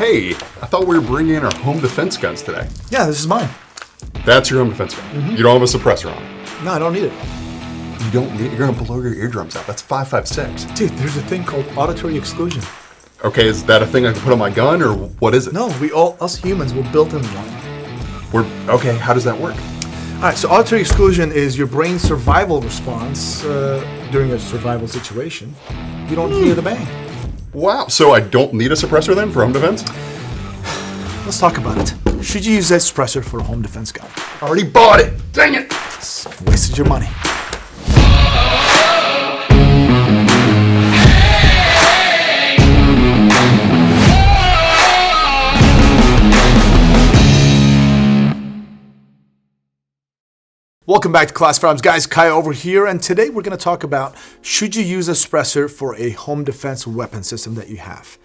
Hey, I thought we were bringing in our home defense guns today. Yeah, this is mine. That's your home defense gun. Mm-hmm. You don't have a suppressor on it. No, I don't need it. You don't need it? You're gonna blow your eardrums out. That's 5.56. Dude, there's a thing called auditory exclusion. Okay, is that a thing I can put on my gun, or what is it? No, us humans, we're built in one. Okay, how does that work? All right, so auditory exclusion is your brain's survival response during a survival situation. You don't hear the bang. Wow, so I don't need a suppressor then for home defense? Let's talk about it. Should you use a suppressor for a home defense gun? I already bought it. Dang it. Wasted your money. Welcome back to Class Firearms. Guys, Kai over here, and today we're going to talk about should you use a suppressor for a home defense weapon system that you have?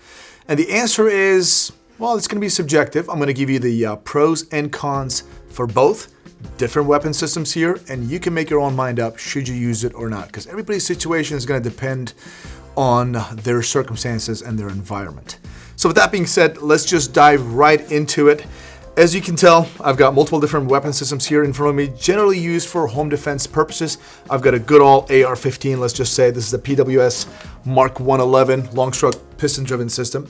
And the answer is, well, it's going to be subjective. I'm going to give you the pros and cons for both different weapon systems here, and you can make your own mind up should you use it or not, because everybody's situation is going to depend on their circumstances and their environment. So with that being said, let's just dive right into it. As you can tell, I've got multiple different weapon systems here in front of me, generally used for home defense purposes. I've got a good old AR-15, let's just say. This is a PWS Mark 111 long stroke piston-driven system.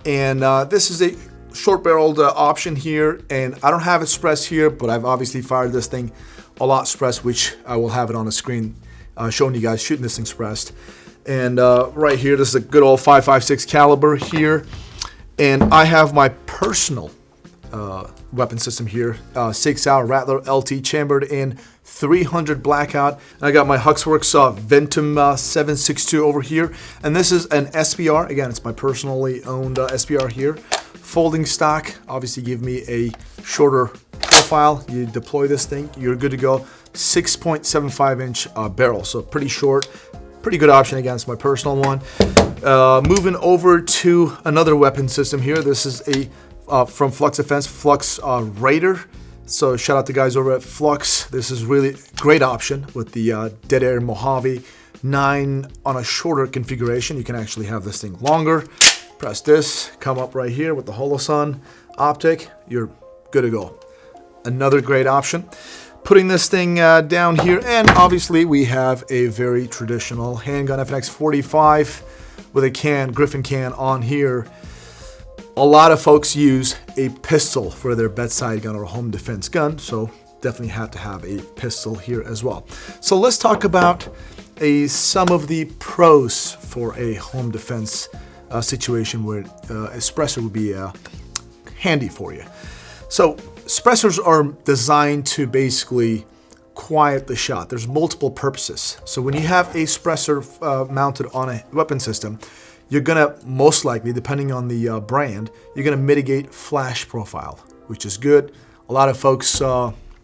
And this is a short-barreled option here, and I don't have it suppressed here, but I've obviously fired this thing a lot suppressed, which I will have it on the screen showing you guys shooting this thing suppressed. And right here, this is a good old 5.56 caliber here. And I have my personal weapon system here, 6-hour Rattler LT chambered in 300 blackout. And I got my Huxworks Ventum 762 over here, and this is an SBR. Again, it's my personally owned SBR here. Folding stock, obviously give me a shorter profile. You deploy this thing, you're good to go. 6.75 inch barrel, so pretty short. Pretty good option. Again, it's my personal one. Moving over to another weapon system here. This is a from Flux Defense, Flux Raider. So shout out to guys over at Flux. This is really a great option with the Dead Air Mojave 9 on a shorter configuration. You can actually have this thing longer. Press this, come up right here with the Holosun optic. You're good to go. Another great option. Putting this thing down here, and obviously we have a very traditional handgun FNX 45 with a Griffin can on here. A lot of folks use a pistol for their bedside gun or home defense gun, so definitely have to have a pistol here as well. So let's talk about some of the pros for a home defense situation where a suppressor would be handy for you. So suppressors are designed to basically quiet the shot. There's multiple purposes. So when you have a suppressor mounted on a weapon system, you're gonna most likely, depending on the brand, you're gonna mitigate flash profile, which is good. A lot of folks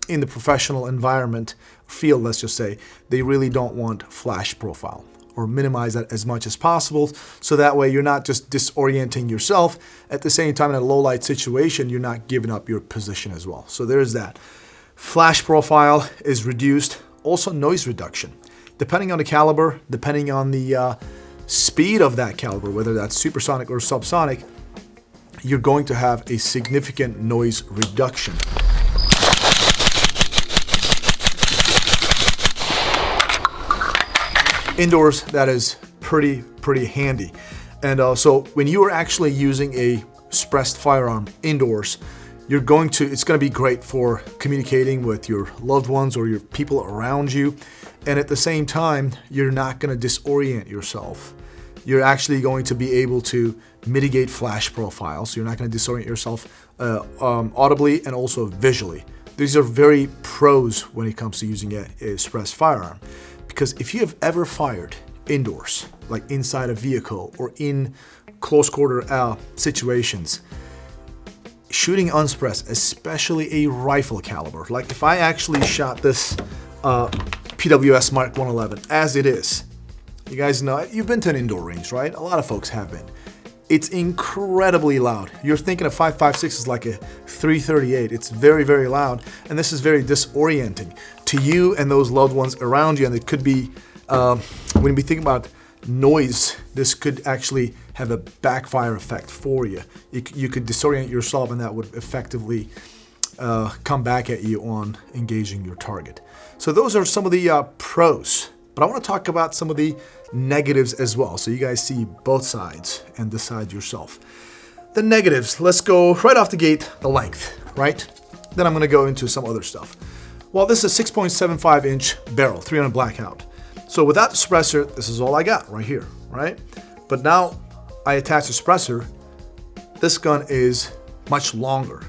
in the professional environment field, let's just say, they really don't want flash profile or minimize that as much as possible. So that way you're not just disorienting yourself. At the same time, in a low light situation, you're not giving up your position as well. So there's that. Flash profile is reduced. Also noise reduction. Depending on the caliber, depending on the speed of that caliber, whether that's supersonic or subsonic, you're going to have a significant noise reduction. Indoors, that is pretty handy. And so when you are actually using a suppressed firearm indoors, it's going to be great for communicating with your loved ones or your people around you. And at the same time, you're not going to disorient yourself. You're actually going to be able to mitigate flash profiles. So you're not going to disorient yourself audibly and also visually. These are very pros when it comes to using a suppressed firearm. Because if you have ever fired indoors, like inside a vehicle or in close quarter situations, shooting unsuppressed, especially a rifle caliber, like if I actually shot this PWS Mark 111 as it is, you guys know, you've been to an indoor range, right? A lot of folks have been. It's incredibly loud. You're thinking a 5.56 is like a 338. It's very, very loud, and this is very disorienting to you and those loved ones around you. And it could be, when we think about noise this could actually have a backfire effect for you. You could disorient yourself, and that would effectively come back at you on engaging your target. So those are some of the pros, but I want to talk about some of the negatives as well, so you guys see both sides and decide yourself. The negatives, let's go right off the gate, the length, right? Then I'm going to go into some other stuff. Well, this is a 6.75 inch barrel, 300 blackout. So without the suppressor, this is all I got right here, right? But now I attach the suppressor. This gun is much longer,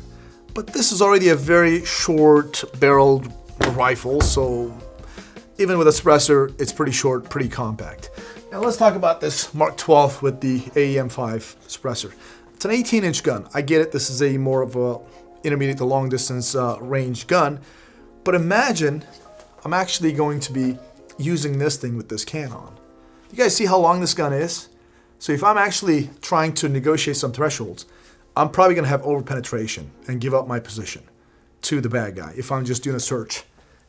but this is already a very short barreled rifle. So even with a suppressor, it's pretty short, pretty compact. Now let's talk about this Mark 12 with the AEM5 suppressor. It's an 18-inch gun. I get it. This is a more of a intermediate to long distance range gun. But imagine I'm actually going to be using this thing with this can on. You guys see how long this gun is? So if I'm actually trying to negotiate some thresholds, I'm probably going to have overpenetration and give up my position to the bad guy if I'm just doing a search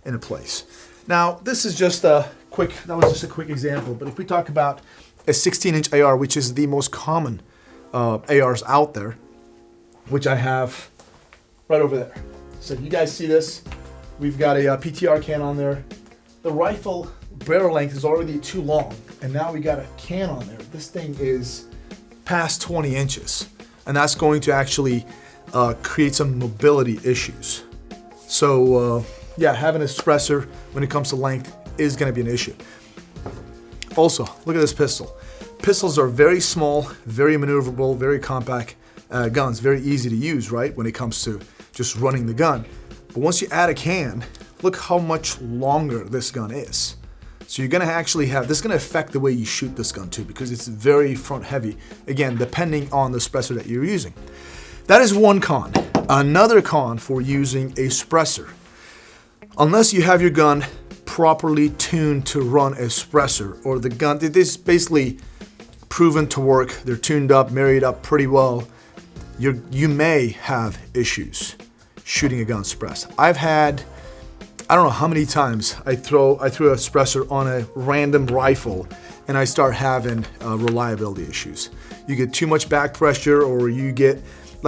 in a place. Now, this is just that was just a quick example, but if we talk about a 16-inch AR, which is the most common ARs out there, which I have right over there. So you guys see this? We've got a PTR can on there. The rifle barrel length is already too long, and now we got a can on there. This thing is past 20 inches, and that's going to actually create some mobility issues. So yeah, having a suppressor when it comes to length is going to be an issue. Also, look at this pistol. Pistols are very small, very maneuverable, very compact guns, very easy to use, right, when it comes to just running the gun. But once you add a can, look how much longer this gun is. So you're gonna actually have, this is gonna affect the way you shoot this gun too, because it's very front heavy, again, depending on the suppressor that you're using. That is one con. Another con for using a suppressor, unless you have your gun properly tuned to run a suppressor, or the gun, it is basically proven to work, they're tuned up, married up pretty well, you may have issues shooting a gun suppressed. I've had, I don't know how many times I threw a suppressor on a random rifle and I start having reliability issues. You get too much back pressure, or you get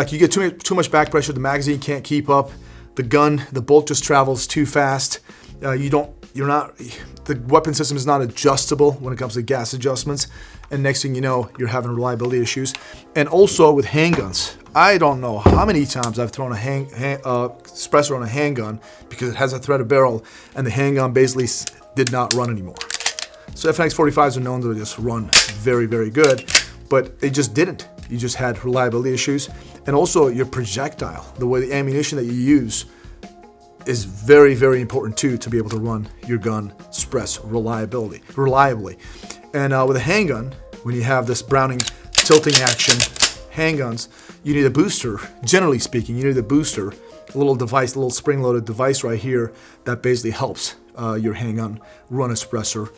too much back pressure, the magazine can't keep up, the bolt just travels too fast. The weapon system is not adjustable when it comes to gas adjustments, and next thing you know, you're having reliability issues. And also with handguns, I don't know how many times I've thrown a suppressor on a handgun because it has a threaded barrel, and the handgun basically did not run anymore. So FNX 45s are known to just run very, very good, but they just didn't. You just had reliability issues, and also your projectile, the way the ammunition that you use, is very, very important too, to be able to run your gun suppress reliably. And with a handgun, when you have this Browning tilting action handguns, you need a booster. Generally speaking, you need a booster, a little device, a little spring-loaded device right here that basically helps your handgun run a suppressor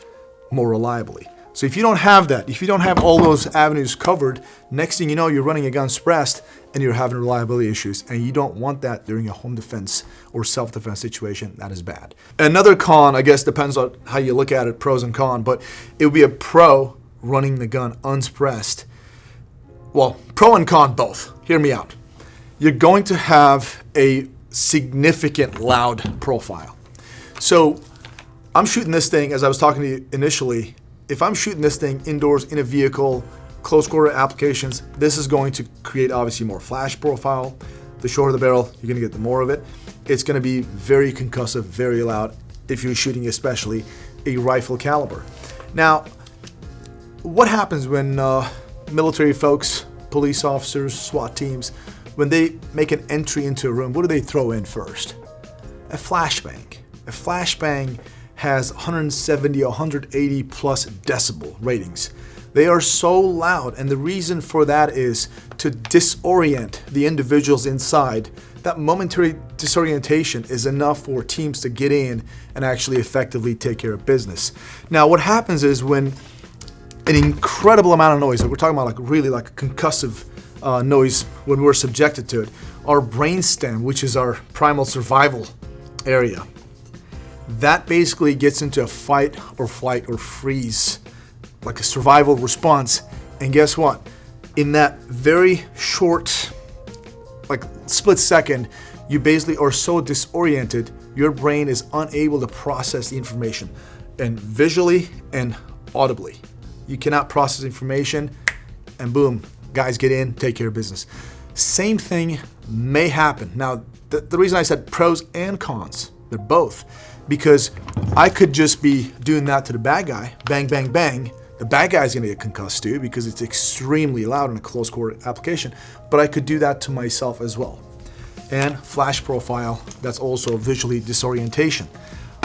more reliably. So if you don't have that, if you don't have all those avenues covered, next thing you know, you're running a gun suppressed and you're having reliability issues, and you don't want that during a home defense or self-defense situation. That is bad. Another con, I guess, depends on how you look at it, pros and cons, but it would be a pro running the gun unsuppressed. Well, pro and con both. Hear me out. You're going to have a significant loud profile. So I'm shooting this thing, as I was talking to you initially, if I'm shooting this thing indoors in a vehicle, close quarter applications, this is going to create obviously more flash profile. The shorter the barrel, you're gonna get the more of it. It's gonna be very concussive, very loud if you're shooting especially a rifle caliber. Now, what happens when military folks, police officers, SWAT teams, when they make an entry into a room, what do they throw in first? A flashbang. A flashbang has 170, 180 plus decibel ratings. They are so loud, and the reason for that is to disorient the individuals inside. That momentary disorientation is enough for teams to get in and actually effectively take care of business. Now, what happens is when an incredible amount of noise, we're talking about really a concussive noise when we're subjected to it, our brainstem, which is our primal survival area, that basically gets into a fight or flight or freeze like a survival response. And guess what? In that very short, like split second, you basically are so disoriented, your brain is unable to process the information, and visually and audibly. You cannot process information, and boom, guys get in, take care of business. Same thing may happen. Now, the reason I said pros and cons, they're both, because I could just be doing that to the bad guy, bang, bang, bang. The bad guy's gonna get concussed too because it's extremely loud in a close quarter application, but I could do that to myself as well. And flash profile, that's also visually disorientation.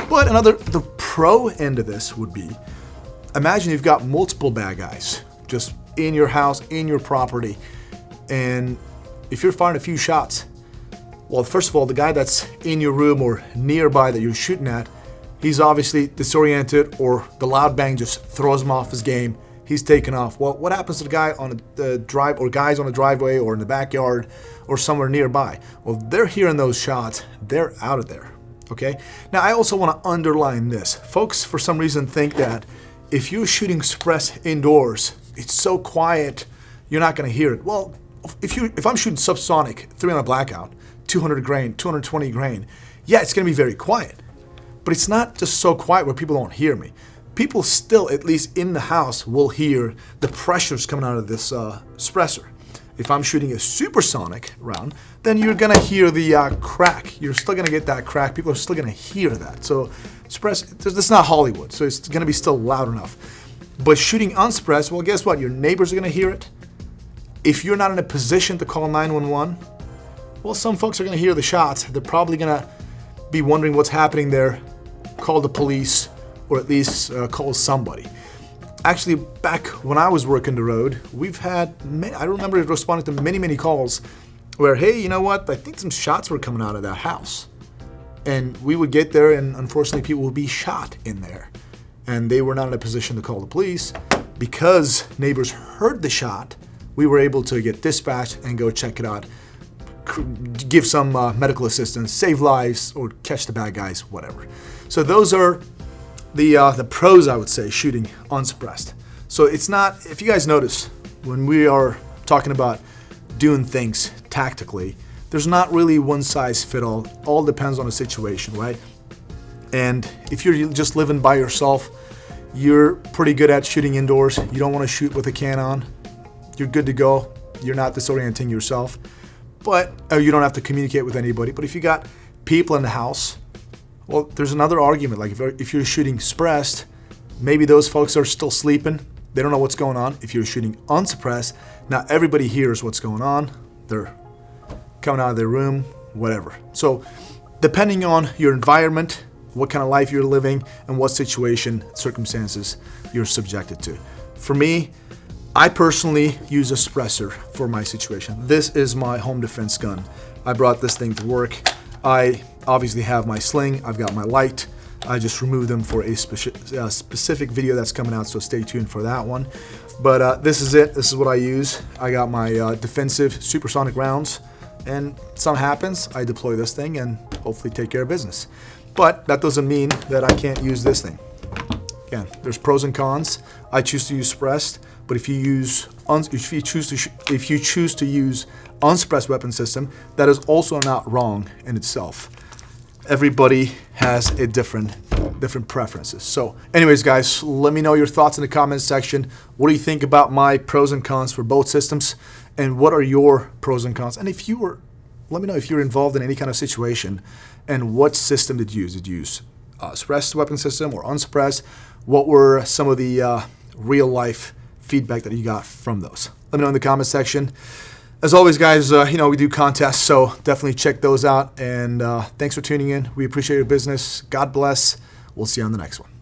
But the pro end of this would be, imagine you've got multiple bad guys just in your house, in your property, and if you're firing a few shots, well, first of all, the guy that's in your room or nearby that you're shooting at, he's obviously disoriented, or the loud bang just throws him off his game. He's taken off. Well, what happens to the guy on the drive, or guys on the driveway or in the backyard or somewhere nearby? Well, they're hearing those shots. They're out of there. Okay. Now, I also want to underline this. Folks, for some reason, think that if you're shooting Suppress indoors, it's so quiet, you're not going to hear it. Well, if I'm shooting subsonic, 300 blackout, 200 grain, 220 grain, yeah, it's going to be very quiet. But it's not just so quiet where people don't hear me. People still, at least in the house, will hear the pressures coming out of this suppressor. If I'm shooting a supersonic round, then you're gonna hear the crack. You're still gonna get that crack. People are still gonna hear that. So this is not Hollywood, so it's gonna be still loud enough. But shooting unsuppressed, well, guess what? Your neighbors are gonna hear it. If you're not in a position to call 911, well, some folks are gonna hear the shots. They're probably gonna be wondering what's happening there, call the police, or at least call somebody. Actually, back when I was working the road, we've had, I remember responding to many calls where, hey, you know what, I think some shots were coming out of that house. And we would get there, and unfortunately people would be shot in there. And they were not in a position to call the police. Because neighbors heard the shot, we were able to get dispatched and go check it out, give some medical assistance, save lives, or catch the bad guys, whatever. So those are the pros, I would say, shooting unsuppressed. So it's not, if you guys notice, when we are talking about doing things tactically, there's not really one size fit all. All depends on the situation, right? And if you're just living by yourself, you're pretty good at shooting indoors. You don't want to shoot with a can on. You're good to go. You're not disorienting yourself, but you don't have to communicate with anybody. But if you got people in the house, well, there's another argument. Like if you're shooting suppressed, maybe those folks are still sleeping. They don't know what's going on. If you're shooting unsuppressed, now everybody hears what's going on. They're coming out of their room, whatever. So depending on your environment, what kind of life you're living, and what situation, circumstances you're subjected to. For me, I personally use a suppressor for my situation. This is my home defense gun. I brought this thing to work. I obviously have my sling, I've got my light. I just removed them for a specific video that's coming out, so stay tuned for that one. But this is it, this is what I use. I got my defensive supersonic rounds, and something happens, I deploy this thing and hopefully take care of business. But that doesn't mean that I can't use this thing. Again, there's pros and cons. I choose to use suppressed, but if you choose to use unsuppressed weapon system, that is also not wrong in itself. Everybody has a different preferences. So anyways, guys, let me know your thoughts in the comments section. What do you think about my pros and cons for both systems? And what are your pros and cons? And let me know if you're involved in any kind of situation and what system did you use. Did you use suppressed weapon system or unsuppressed? What were some of the real life feedback that you got from those? Let me know in the comment section. As always, guys, we do contests, so definitely check those out. And thanks for tuning in. We appreciate your business. God bless. We'll see you on the next one.